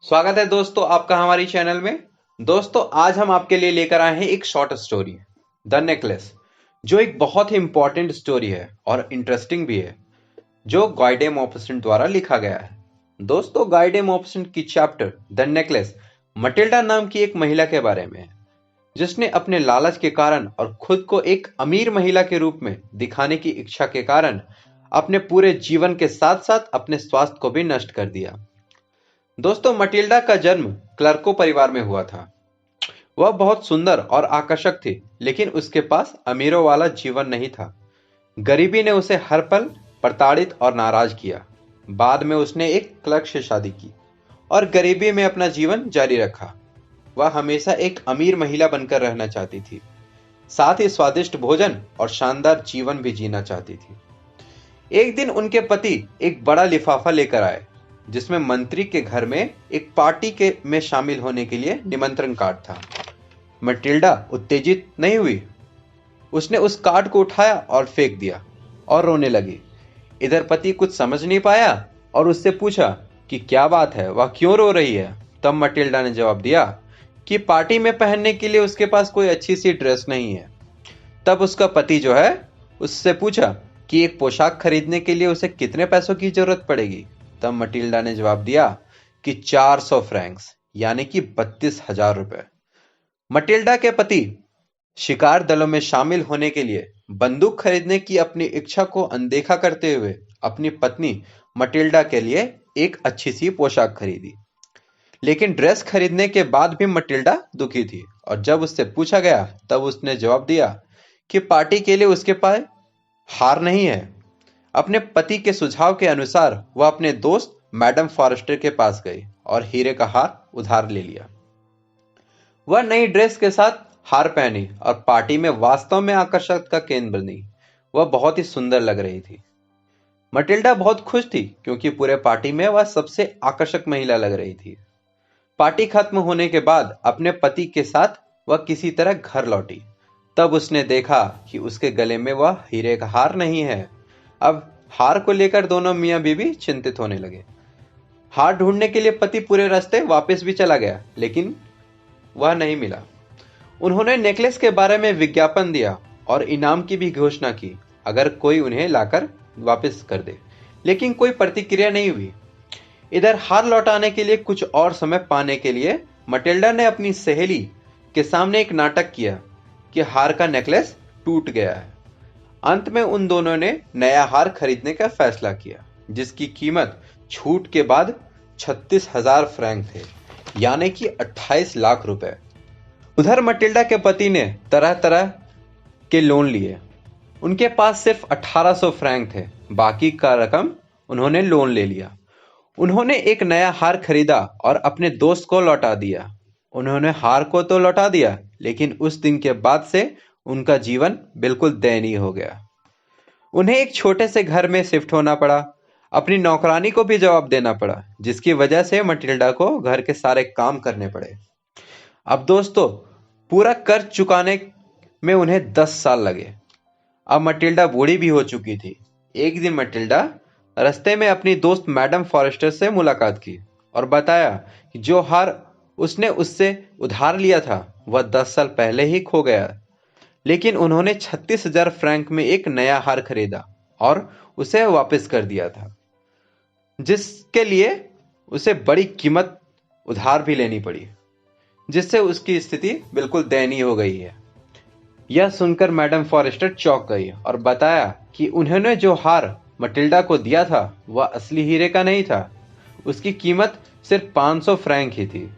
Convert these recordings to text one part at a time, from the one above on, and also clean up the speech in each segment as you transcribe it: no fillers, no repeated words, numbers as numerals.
स्वागत है दोस्तों आपका हमारी चैनल में। दोस्तों आज हम आपके लिए लेकर आए हैं एक शॉर्ट स्टोरी द नेकलेस, जो एक बहुत ही इंपॉर्टेंट स्टोरी है और इंटरेस्टिंग भी है, जो गाय डे मॉपसन द्वारा लिखा गया है। दोस्तों गाय डे मॉपसन की चैप्टर द नेकलेस मटिल्डा नाम की एक महिला के बारे में है, जिसने अपने लालच के कारण और खुद को एक अमीर महिला के रूप में दिखाने की इच्छा के कारण अपने पूरे जीवन के साथ साथ अपने स्वास्थ्य को भी नष्ट कर दिया। दोस्तों मटिल्डा का जन्म क्लर्को परिवार में हुआ था। वह बहुत सुंदर और आकर्षक थी, लेकिन उसके पास अमीरों वाला जीवन नहीं था। गरीबी ने उसे हर पल प्रताड़ित और नाराज किया। बाद में उसने एक क्लर्क से शादी की और गरीबी में अपना जीवन जारी रखा। वह हमेशा एक अमीर महिला बनकर रहना चाहती थी, साथ ही स्वादिष्ट भोजन और शानदार जीवन भी जीना चाहती थी। एक दिन उनके पति एक बड़ा लिफाफा लेकर आए, जिसमें मंत्री के घर में एक पार्टी के में शामिल होने के लिए निमंत्रण कार्ड था। मटिल्डा उत्तेजित नहीं हुई। उसने उस कार्ड को उठाया और फेंक दिया और रोने लगी। इधर पति कुछ समझ नहीं पाया और उससे पूछा कि क्या बात है, वह क्यों रो रही है। तब मटिल्डा ने जवाब दिया कि पार्टी में पहनने के लिए उसके पास कोई अच्छी सी ड्रेस नहीं है। तब उसका पति जो है उससे पूछा कि एक पोशाक खरीदने के लिए उसे कितने पैसों की जरूरत पड़ेगी। तब मटिल्डा ने जवाब दिया कि 400 फ्रैंक्स यानी कि 32,000 रुपए। मटिल्डा के पति शिकार दलों में शामिल होने के लिए बंदूक खरीदने की अपनी इच्छा को अनदेखा करते हुए अपनी पत्नी मटिल्डा के लिए एक अच्छी सी पोशाक खरीदी। लेकिन ड्रेस खरीदने के बाद भी मटिल्डा दुखी थी और जब उससे पूछा गया तब उसने जवाब दिया कि पार्टी के लिए उसके पास हार नहीं है। अपने पति के सुझाव के अनुसार वह अपने दोस्त मैडम फॉरेस्टर के पास गई और हीरे का हार उधार ले लिया। वह नई ड्रेस के साथ हार पहनी और पार्टी में वास्तव में आकर्षण का केंद्र बनी। वह बहुत ही सुंदर लग रही थी। मटिल्डा बहुत खुश थी क्योंकि पूरे पार्टी में वह सबसे आकर्षक महिला लग रही थी। पार्टी खत्म होने के बाद अपने पति के साथ वह किसी तरह घर लौटी। तब उसने देखा कि उसके गले में वह हीरे का हार नहीं है। अब हार को लेकर दोनों मियां बीवी चिंतित होने लगे। हार ढूंढने के लिए पति पूरे रास्ते वापस भी चला गया, लेकिन वह नहीं मिला। उन्होंने नेकलेस के बारे में विज्ञापन दिया और इनाम की भी घोषणा की अगर कोई उन्हें लाकर वापस कर दे, लेकिन कोई प्रतिक्रिया नहीं हुई। इधर हार लौटाने के लिए कुछ और समय पाने के लिए मटिल्डा ने अपनी सहेली के सामने एक नाटक किया कि हार का नेकलेस टूट गया है। अंत में उन दोनों ने नया हार खरीदने का फैसला किया, जिसकी कीमत छूट के बाद 36,000 फ्रैंक थे, यानी कि 28 लाख रुपए। उधर मटिल्डा के पति ने तरह तरह के लोन लिए। उनके पास सिर्फ 1800 फ्रैंक थे, बाकी का रकम उन्होंने लोन ले लिया। उन्होंने एक नया हार खरीदा और अपने दोस्त को लौटा दिया। उन्होंने हार को तो लौटा दिया, लेकिन उस दिन के बाद से उनका जीवन बिल्कुल दयनीय हो गया। उन्हें एक छोटे से घर में शिफ्ट होना पड़ा। अपनी नौकरानी को भी जवाब देना पड़ा, जिसकी वजह से मटिल्डा को घर के सारे काम करने पड़े। अब दोस्तों पूरा कर्ज चुकाने में उन्हें 10 साल लगे। अब मटिल्डा बूढ़ी भी हो चुकी थी। एक दिन मटिल्डा रास्ते में अपनी दोस्त मैडम फॉरेस्टर से मुलाकात की और बताया कि जो हार उसने उससे उधार लिया था वह 10 साल पहले ही खो गया, लेकिन उन्होंने 36,000 फ्रैंक में एक नया हार खरीदा और उसे वापस कर दिया था, जिसके लिए उसे बड़ी कीमत उधार भी लेनी पड़ी, जिससे उसकी स्थिति बिल्कुल दयनीय हो गई है। यह सुनकर मैडम फॉरेस्टर चौंक गई और बताया कि उन्होंने जो हार मटिल्डा को दिया था वह असली हीरे का नहीं था। उसकी कीमत सिर्फ 500 फ्रैंक ही थी।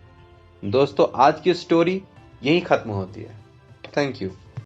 दोस्तों आज की स्टोरी यहीं खत्म होती है। Thank you.